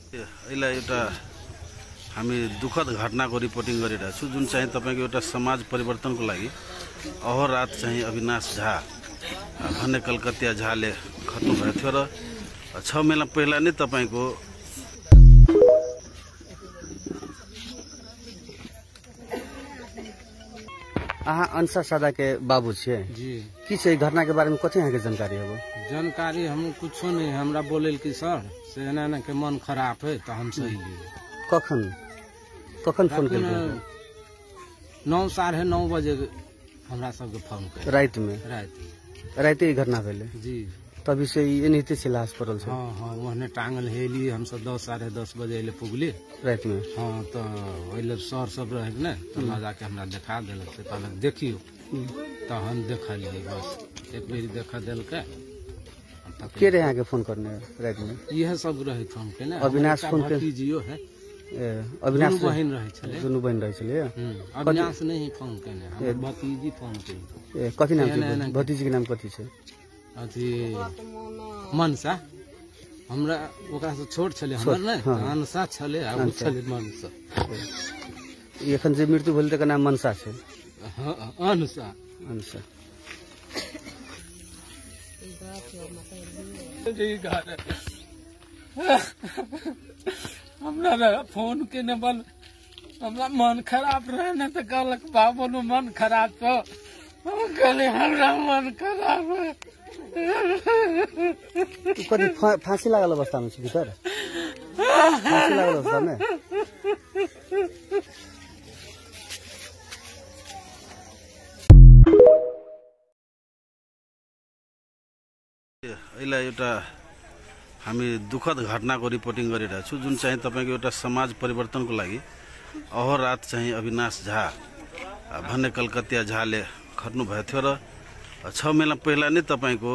यसलाई एउटा हामी दुःखद घटनाको रिपोर्टिङ गरिरहेको छु, जुन चाहिँ तपाईको एउटा समाज परिवर्तनको लागि अहोरात चाहिँ अविनाश झा भन्ने कलकत्तिया झाले खत्नु भएको थियो र 6 महिना पहिला नै तपाईको अहाँ अंशा सादा के बाबू छे जी। की छै घटना के बारे में कथी अहाँ के जानकारी है? जानकारी हम कुछो नहीं, हमरा बोले कि सर से एना के मन खराब है तो हम सही लिए। कखन फोन केलकै? 9 साढ़े 9 बजे हमरा सबके फोन कर रात में रात ही घटना भेले जी। तभी से एनाहिते से लाश पड़ल छै। हाँ हाँ वहने टांगल हेली हम सब 10 साढ़े 10 बजे अइले पुगली रात में। हाँ तो ओइले सर सब रहे ने तो लगा के हमरा देखा देलक से कहलक देखियो तो हम देखलिए बस एक बेर देखा देलके। के रहे के फोन करने रात में? यह सब रहे फोन के ना अविनाश फोन के जियो है अविनाश बहन रहे छले दुनू बहन रहे छले। अविनाश नहीं फोन केने हमर भतीजी फोन केने। कथी नाम छै भतीजी के नाम कथी छै? अथी मनसा हमरा ओकरा से छोट छले हमर ने मनसा छले आ उ छले मनसा। एखन जे मृत्यु भेल तकर नाम मनसा छै। हां अनसा हमरा फोन केने बल हमरा मन खराब रहे न तो कहलक बाबू मन खराब तो हम कहले हमरा मन खराब है। कथी फांसी लागल अवस्था में छै भीतर? फांसी लागल अवस्था में यसलाई एउटा हामी दुःखद घटनाको रिपोर्टिङ गरिरहेको छु, जुन चाहिँ तपाईको एउटा समाज परिवर्तनको लागि अहोरात चाहिँ अविनाश झा भन्ने कलकत्तिया झाले खट्नु भएको थियो र 6 महिना पहिला नै तपाईको